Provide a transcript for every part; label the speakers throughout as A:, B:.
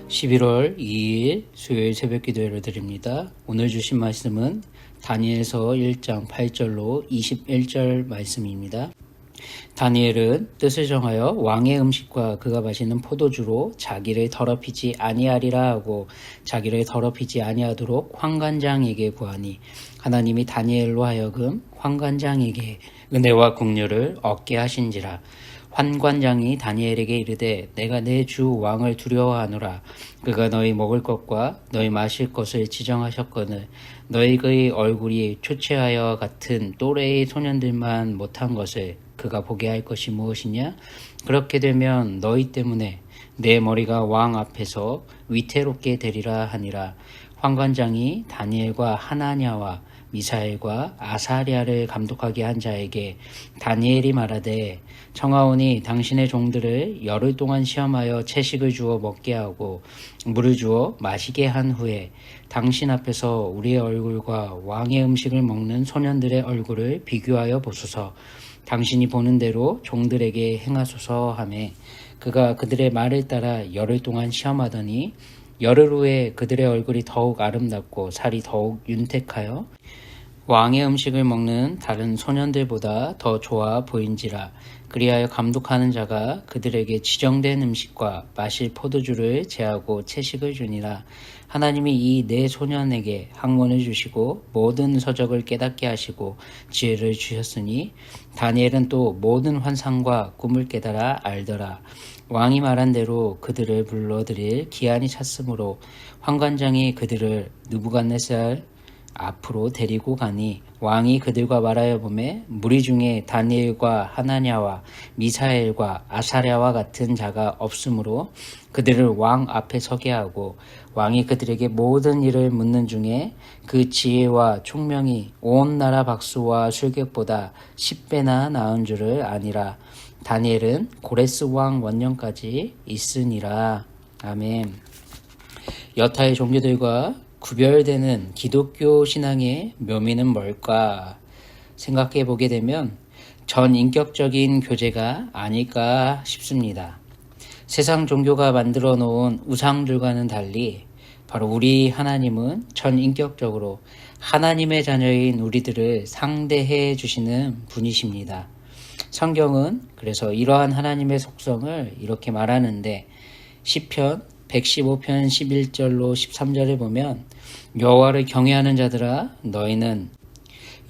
A: 11월 2일 수요일 새벽 기도회를 드립니다. 오늘 주신 말씀은 다니엘서 1장 8절로 21절 말씀입니다. 다니엘은 뜻을 정하여 왕의 음식과 그가 마시는 포도주로 자기를 더럽히지 아니하리라 하고 자기를 더럽히지 아니하도록 환관장에게 구하니 하나님이 다니엘로 하여금 환관장에게 은혜와 긍휼을 얻게 하신지라. 환관장이 다니엘에게 이르되 내가 내 주 왕을 두려워하노라. 그가 너희 먹을 것과 너희 마실 것을 지정하셨거늘 너희의 얼굴이 초췌하여 같은 또래의 소년들만 못한 것을 그가 보게 할 것이 무엇이냐? 그렇게 되면 너희 때문에 내 머리가 왕 앞에서 위태롭게 되리라 하니라. 환관장이 다니엘과 하나냐와 미사엘과 아사랴를 감독하게 한 자에게 다니엘이 말하되 청하오니 당신의 종들을 열흘 동안 시험하여 채식을 주어 먹게 하고 물을 주어 마시게 한 후에 당신 앞에서 우리의 얼굴과 왕의 음식을 먹는 소년들의 얼굴을 비교하여 보소서. 당신이 보는 대로 종들에게 행하소서 하매 그가 그들의 말을 따라 열흘 동안 시험하더니 열흘 후에 그들의 얼굴이 더욱 아름답고 살이 더욱 윤택하여 왕의 음식을 먹는 다른 소년들보다 더 좋아 보인지라. 그리하여 감독하는 자가 그들에게 지정된 음식과 마실 포도주를 제하고 채식을 주니라. 하나님이 이 네 소년에게 학문을 주시고 모든 서적을 깨닫게 하시고 지혜를 주셨으니 다니엘은 또 모든 환상과 꿈을 깨달아 알더라. 왕이 말한 대로 그들을 불러들일 기한이 찼으므로 환관장이 그들을 느부갓네살 앞으로 데리고 가니 왕이 그들과 말하여 보매 무리 중에 다니엘과 하나냐와 미사엘과 아사랴와 같은 자가 없으므로 그들을 왕 앞에 서게 하고 왕이 그들에게 모든 일을 묻는 중에 그 지혜와 총명이 온 나라 박수와 술객보다 10배나 나은 줄을 아니라. 다니엘은 고레스 왕 원년까지 있으니라. 아멘. 여타의 종교들과 구별되는 기독교 신앙의 묘미는 뭘까 생각해 보게 되면 전인격적인 교제가 아닐까 싶습니다. 세상 종교가 만들어 놓은 우상들과는 달리 바로 우리 하나님은 전인격적으로 하나님의 자녀인 우리들을 상대해 주시는 분이십니다. 성경은 그래서 이러한 하나님의 속성을 이렇게 말하는데 시편 115편 11절로 13절에 보면 여호와를 경외하는 자들아 너희는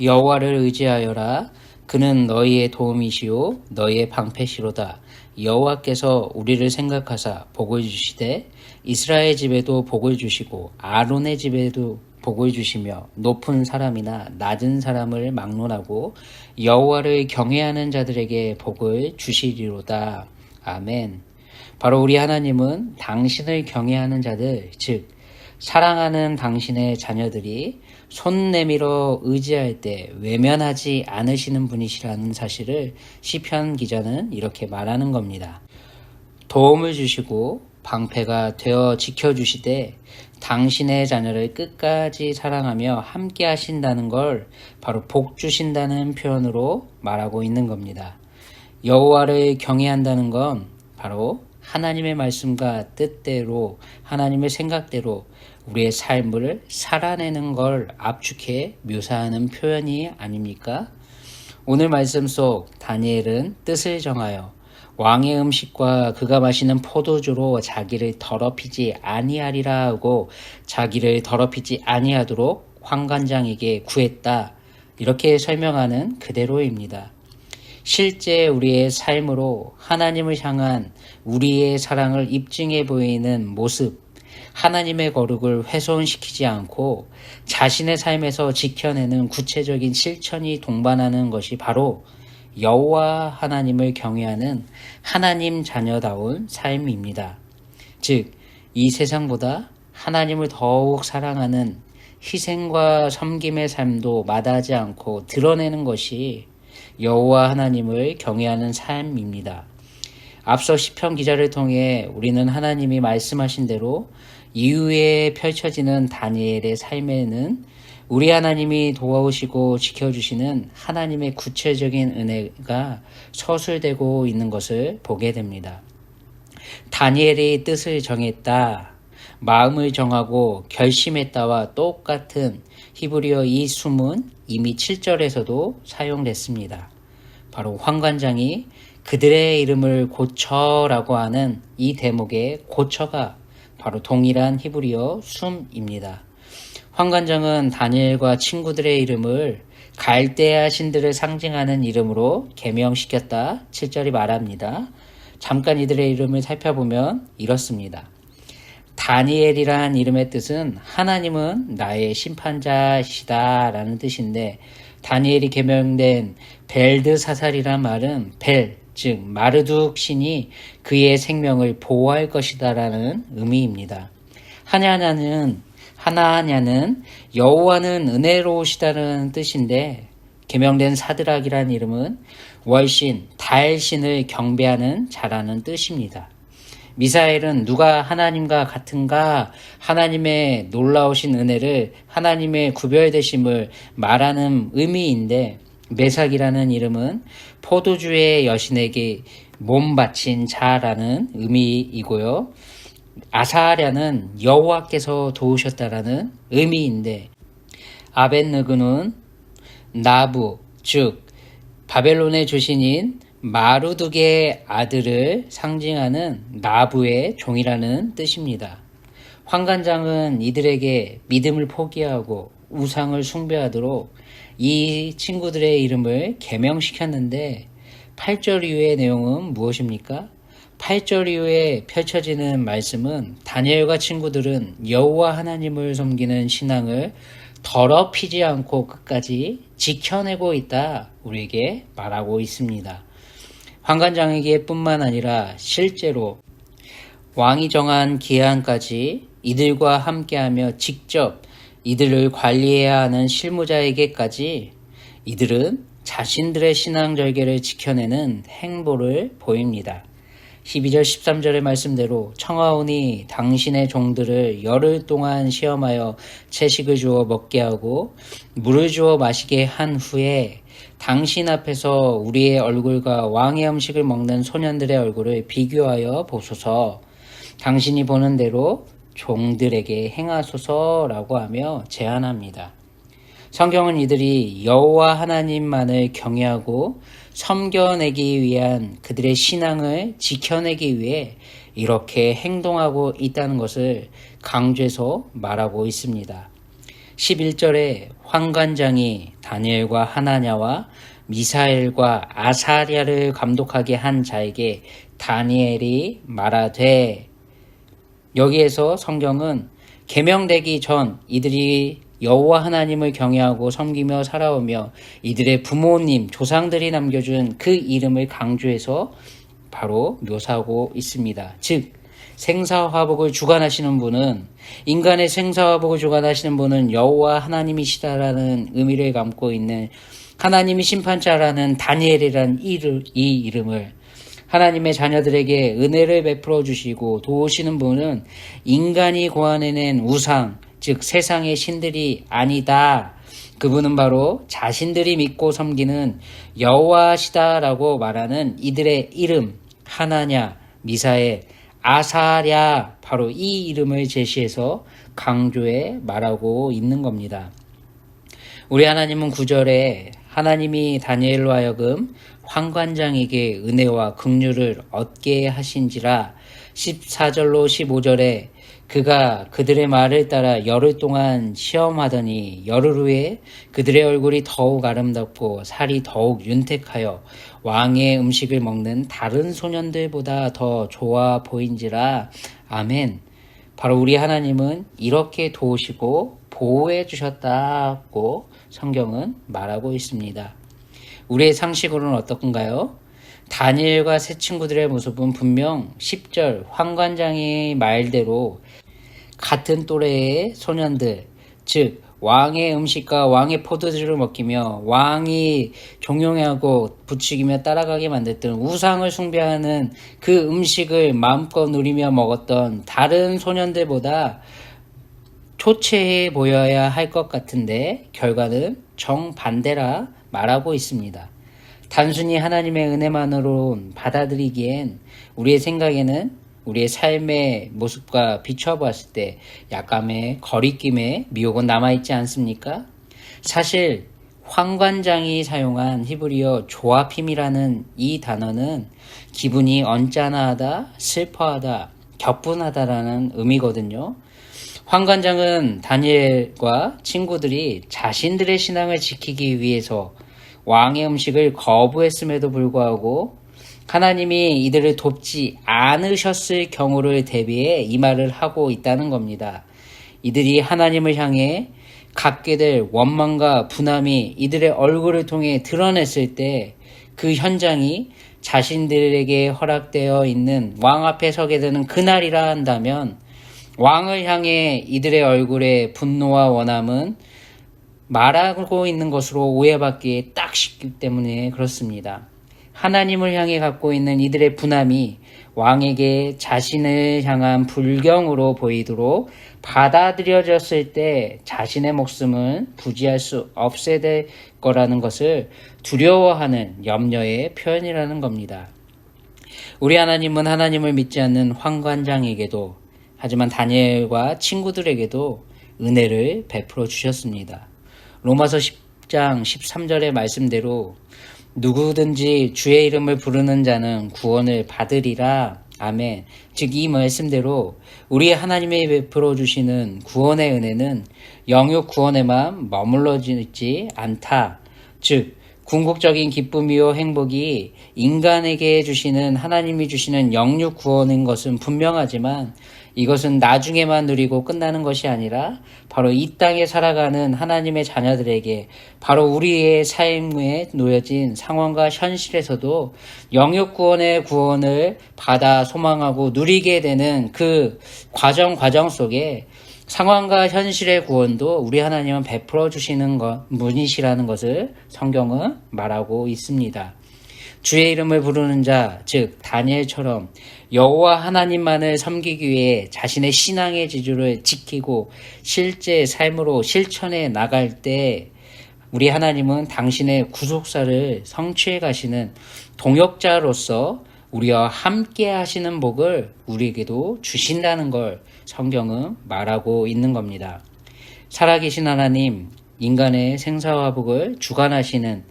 A: 여호와를 의지하여라. 그는 너희의 도움이시요 너희의 방패시로다. 여호와께서 우리를 생각하사 복을 주시되 이스라엘 집에도 복을 주시고 아론의 집에도 복을 주시며 높은 사람이나 낮은 사람을 막론하고 여호와를 경외하는 자들에게 복을 주시리로다. 아멘. 바로 우리 하나님은 당신을 경외하는 자들, 즉 사랑하는 당신의 자녀들이 손 내밀어 의지할 때 외면하지 않으시는 분이시라는 사실을 시편 기자는 이렇게 말하는 겁니다. 도움을 주시고 방패가 되어 지켜주시되 당신의 자녀를 끝까지 사랑하며 함께 하신다는 걸 바로 복 주신다는 표현으로 말하고 있는 겁니다. 여호와를 경외한다는 건 바로 하나님의 말씀과 뜻대로 하나님의 생각대로 우리의 삶을 살아내는 걸 압축해 묘사하는 표현이 아닙니까? 오늘 말씀 속 다니엘은 뜻을 정하여 왕의 음식과 그가 마시는 포도주로 자기를 더럽히지 아니하리라 하고 자기를 더럽히지 아니하도록 환관장에게 구했다. 이렇게 설명하는 그대로입니다. 실제 우리의 삶으로 하나님을 향한 우리의 사랑을 입증해 보이는 모습, 하나님의 거룩을 훼손시키지 않고 자신의 삶에서 지켜내는 구체적인 실천이 동반하는 것이 바로 여호와 하나님을 경외하는 하나님 자녀다운 삶입니다. 즉, 이 세상보다 하나님을 더욱 사랑하는 희생과 섬김의 삶도 마다하지 않고 드러내는 것이 여호와 하나님을 경외하는 삶입니다. 앞서 시편 기자를 통해 우리는 하나님이 말씀하신 대로 이후에 펼쳐지는 다니엘의 삶에는 우리 하나님이 도와오시고 지켜주시는 하나님의 구체적인 은혜가 서술되고 있는 것을 보게 됩니다. 다니엘이 뜻을 정했다. 마음을 정하고 결심했다와 똑같은 히브리어 이 숨은 이미 7절에서도 사용됐습니다. 바로 환관장이 그들의 이름을 고쳐라고 하는 이 대목의 고쳐가 바로 동일한 히브리어 숨입니다. 환관장은 다니엘과 친구들의 이름을 갈대아 신들을 상징하는 이름으로 개명시켰다 7절이 말합니다. 잠깐 이들의 이름을 살펴보면 이렇습니다. 다니엘이란 이름의 뜻은 하나님은 나의 심판자시다 라는 뜻인데, 다니엘이 개명된 벨드사살이란 말은 벨, 즉 마르둑 신이 그의 생명을 보호할 것이다 라는 의미입니다. 하나냐는 여호와는 은혜로우시다는 뜻인데, 개명된 사드락이라는 이름은 월신, 달신을 경배하는 자라는 뜻입니다. 미사엘은 누가 하나님과 같은가, 하나님의 놀라우신 은혜를, 하나님의 구별되심을 말하는 의미인데, 메삭이라는 이름은 포도주의 여신에게 몸 바친 자라는 의미이고요. 아사랴는 여호와께서 도우셨다라는 의미인데, 아벳느그는 나부, 즉 바벨론의 주신인 마루둑의 아들을 상징하는 나부의 종이라는 뜻입니다. 환관장은 이들에게 믿음을 포기하고 우상을 숭배하도록 이 친구들의 이름을 개명시켰는데, 8절 이후의 내용은 무엇입니까? 8절 이후에 펼쳐지는 말씀은 다니엘과 친구들은 여호와 하나님을 섬기는 신앙을 더럽히지 않고 끝까지 지켜내고 있다 우리에게 말하고 있습니다. 환관장에게 뿐만 아니라 실제로 왕이 정한 기한까지 이들과 함께하며 직접 이들을 관리해야 하는 실무자에게까지 이들은 자신들의 신앙 절개를 지켜내는 행보를 보입니다. 12절 13절의 말씀대로 청하오니 당신의 종들을 열흘 동안 시험하여 채식을 주어 먹게 하고 물을 주어 마시게 한 후에 당신 앞에서 우리의 얼굴과 왕의 음식을 먹는 소년들의 얼굴을 비교하여 보소서. 당신이 보는 대로 종들에게 행하소서라고 하며 제안합니다. 성경은 이들이 여호와 하나님만을 경외하고 섬겨내기 위한 그들의 신앙을 지켜내기 위해 이렇게 행동하고 있다는 것을 강조해서 말하고 있습니다. 11절에 환관장이 다니엘과 하나냐와 미사엘과 아사랴를 감독하게 한 자에게 다니엘이 말하되, 여기에서 성경은 계명되기 전 이들이 여호와 하나님을 경외하고 섬기며 살아오며 이들의 부모님, 조상들이 남겨준 그 이름을 강조해서 바로 묘사하고 있습니다. 즉 생사화복을 주관하시는 분은, 인간의 생사화복을 주관하시는 분은 여호와 하나님이시다라는 의미를 담고 있는 하나님이 심판자라는 다니엘이라는 이 이름을, 하나님의 자녀들에게 은혜를 베풀어 주시고 도우시는 분은 인간이 고안해낸 우상, 즉 세상의 신들이 아니다. 그분은 바로 자신들이 믿고 섬기는 여호와시다라고 말하는 이들의 이름, 하나냐, 미사엘, 아사랴, 바로 이 이름을 제시해서 강조해 말하고 있는 겁니다. 우리 하나님은 9절에 하나님이 다니엘로 하여금 환관장에게 은혜와 긍휼을 얻게 하신지라, 14절로 15절에 그가 그들의 말을 따라 열흘 동안 시험하더니 열흘 후에 그들의 얼굴이 더욱 아름답고 살이 더욱 윤택하여 왕의 음식을 먹는 다른 소년들보다 더 좋아 보인지라. 아멘. 바로 우리 하나님은 이렇게 도우시고 보호해 주셨다고 성경은 말하고 있습니다. 우리의 상식으로는 어떤가요? 다니엘과 세 친구들의 모습은 분명 10절 환관장의 말대로 같은 또래의 소년들, 즉 왕의 음식과 왕의 포도주를 먹이며 왕이 종용하고 부추기며 따라가게 만들던 우상을 숭배하는 그 음식을 마음껏 누리며 먹었던 다른 소년들보다 초췌해 보여야 할 것 같은데 결과는 정반대라 말하고 있습니다. 단순히 하나님의 은혜만으로 받아들이기엔 우리의 생각에는 우리의 삶의 모습과 비춰봤을 때 약간의 거리낌의 미혹은 남아있지 않습니까? 사실 황관장이 사용한 히브리어 조아핌이라는 이 단어는 기분이 언짢아하다, 슬퍼하다, 격분하다라는 의미거든요. 황관장은 다니엘과 친구들이 자신들의 신앙을 지키기 위해서 왕의 음식을 거부했음에도 불구하고 하나님이 이들을 돕지 않으셨을 경우를 대비해 이 말을 하고 있다는 겁니다. 이들이 하나님을 향해 갖게 될 원망과 분함이 이들의 얼굴을 통해 드러냈을 때 그 현장이 자신들에게 허락되어 있는 왕 앞에 서게 되는 그날이라 한다면 왕을 향해 이들의 얼굴에 분노와 원함은 말하고 있는 것으로 오해받기에 딱 쉽기 때문에 그렇습니다. 하나님을 향해 갖고 있는 이들의 분함이 왕에게 자신을 향한 불경으로 보이도록 받아들여졌을 때 자신의 목숨은 부지할 수 없게 될 거라는 것을 두려워하는 염려의 표현이라는 겁니다. 우리 하나님은 하나님을 믿지 않는 황관장에게도 하지만 다니엘과 친구들에게도 은혜를 베풀어 주셨습니다. 로마서 10장 13절의 말씀대로 누구든지 주의 이름을 부르는 자는 구원을 받으리라. 아멘. 즉 이 말씀대로 우리 하나님이 베풀어 주시는 구원의 은혜는 영육 구원에만 머물러지지 않다. 즉 궁극적인 기쁨이요 행복이 인간에게 주시는 하나님이 주시는 영육 구원인 것은 분명하지만 이것은 나중에만 누리고 끝나는 것이 아니라 바로 이 땅에 살아가는 하나님의 자녀들에게 바로 우리의 삶에 놓여진 상황과 현실에서도 영육 구원의 구원을 받아 소망하고 누리게 되는 그 과정 속에 상황과 현실의 구원도 우리 하나님은 베풀어 주시는 분이시라는 것을 성경은 말하고 있습니다. 주의 이름을 부르는 자, 즉 다니엘처럼 여호와 하나님만을 섬기기 위해 자신의 신앙의 지주를 지키고 실제 삶으로 실천해 나갈 때 우리 하나님은 당신의 구속사를 성취해 가시는 동역자로서 우리와 함께 하시는 복을 우리에게도 주신다는 걸 성경은 말하고 있는 겁니다. 살아계신 하나님, 인간의 생사와 복을 주관하시는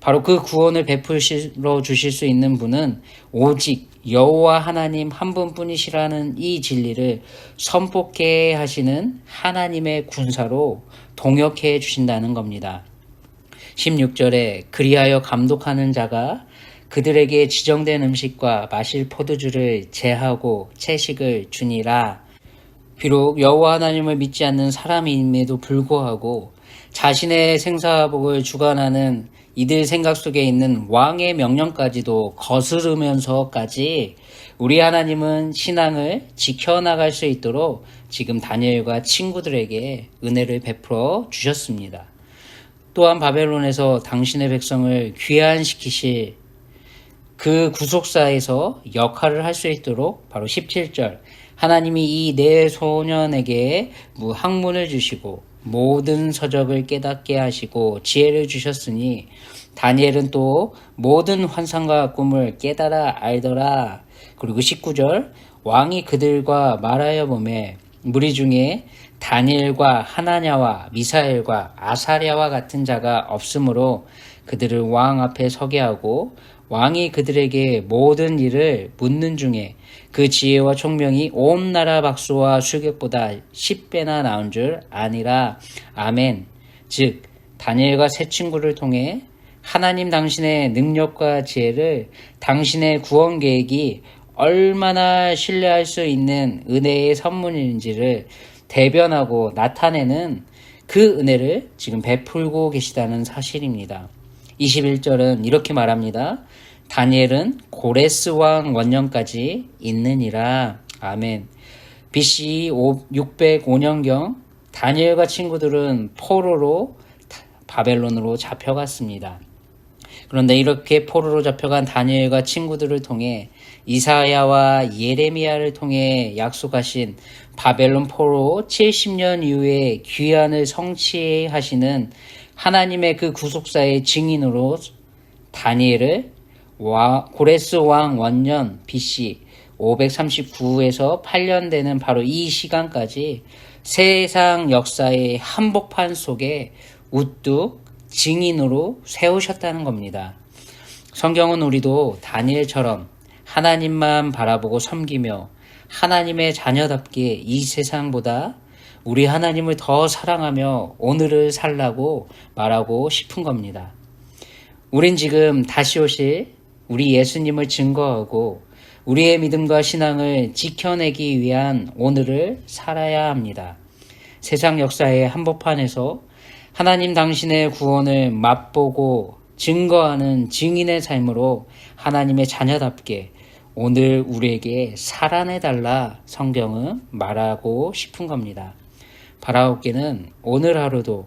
A: 바로 그 구원을 베풀어 주실 수 있는 분은 오직 여호와 하나님 한 분뿐이시라는 이 진리를 선포케 하시는 하나님의 군사로 동역해 주신다는 겁니다. 16절에 그리하여 감독하는 자가 그들에게 지정된 음식과 마실 포도주를 제하고 채식을 주니라. 비록 여호와 하나님을 믿지 않는 사람임에도 불구하고 자신의 생사복을 주관하는 이들 생각 속에 있는 왕의 명령까지도 거스르면서까지 우리 하나님은 신앙을 지켜나갈 수 있도록 지금 다니엘과 친구들에게 은혜를 베풀어 주셨습니다. 또한 바벨론에서 당신의 백성을 귀환시키실 그 구속사에서 역할을 할 수 있도록 바로 17절 하나님이 이 네 소년에게 학문을 주시고 모든 서적을 깨닫게 하시고 지혜를 주셨으니 다니엘은 또 모든 환상과 꿈을 깨달아 알더라. 그리고 19절 왕이 그들과 말하여 보매 무리 중에 다니엘과 하나냐와 미사엘과 아사랴와 같은 자가 없으므로 그들을 왕 앞에 서게 하고 왕이 그들에게 모든 일을 묻는 중에 그 지혜와 총명이 온 나라 박수와 술객보다 10배나 나은 줄 아니라. 아멘. 즉 다니엘과 세 친구를 통해 하나님 당신의 능력과 지혜를 당신의 구원 계획이 얼마나 신뢰할 수 있는 은혜의 선물인지를 대변하고 나타내는 그 은혜를 지금 베풀고 계시다는 사실입니다. 21절은 이렇게 말합니다. 다니엘은 고레스 왕 원년까지 있느니라. 아멘. BC 605년경 다니엘과 친구들은 포로로 바벨론으로 잡혀갔습니다. 그런데 이렇게 포로로 잡혀간 다니엘과 친구들을 통해 이사야와 예레미야를 통해 약속하신 바벨론 포로 70년 이후에 귀환을 성취하시는 하나님의 그 구속사의 증인으로 다니엘을 고레스 왕 원년 BC 539에서 8년 되는 바로 이 시간까지 세상 역사의 한복판 속에 우뚝 증인으로 세우셨다는 겁니다. 성경은 우리도 다니엘처럼 하나님만 바라보고 섬기며 하나님의 자녀답게 이 세상보다 우리 하나님을 더 사랑하며 오늘을 살라고 말하고 싶은 겁니다. 우린 지금 다시 오실 우리 예수님을 증거하고 우리의 믿음과 신앙을 지켜내기 위한 오늘을 살아야 합니다. 세상 역사의 한복판에서 하나님 당신의 구원을 맛보고 증거하는 증인의 삶으로 하나님의 자녀답게 오늘 우리에게 살아내달라 성경은 말하고 싶은 겁니다. 바라옵기는 오늘 하루도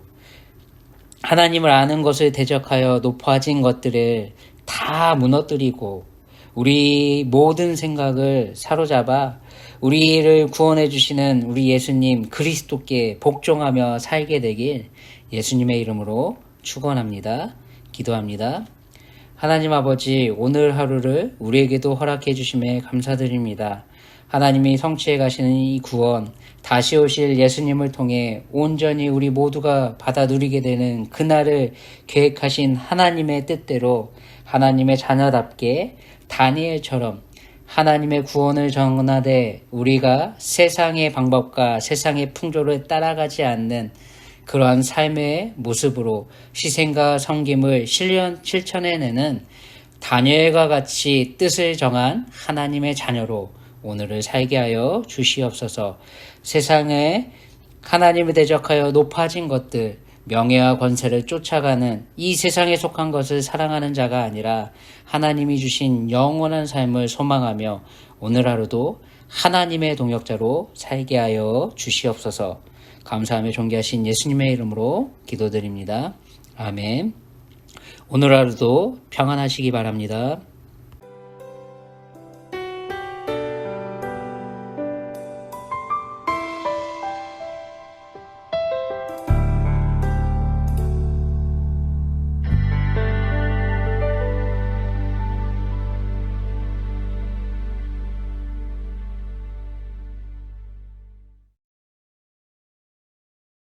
A: 하나님을 아는 것을 대적하여 높아진 것들을 다 무너뜨리고 우리 모든 생각을 사로잡아 우리를 구원해 주시는 우리 예수님 그리스도께 복종하며 살게 되길 예수님의 이름으로 축원합니다. 기도합니다. 하나님 아버지, 오늘 하루를 우리에게도 허락해 주심에 감사드립니다. 하나님이 성취해 가시는 이 구원, 다시 오실 예수님을 통해 온전히 우리 모두가 받아 누리게 되는 그날을 계획하신 하나님의 뜻대로 하나님의 자녀답게 다니엘처럼 하나님의 구원을 전하되 우리가 세상의 방법과 세상의 풍조를 따라가지 않는 그러한 삶의 모습으로 희생과 섬김을 실천해내는 다니엘과 같이 뜻을 정한 하나님의 자녀로 오늘을 살게 하여 주시옵소서. 세상에 하나님을 대적하여 높아진 것들, 명예와 권세를 쫓아가는 이 세상에 속한 것을 사랑하는 자가 아니라 하나님이 주신 영원한 삶을 소망하며 오늘 하루도 하나님의 동역자로 살게 하여 주시옵소서. 감사하며 존귀하신 예수님의 이름으로 기도드립니다. 아멘. 오늘 하루도 평안하시기 바랍니다.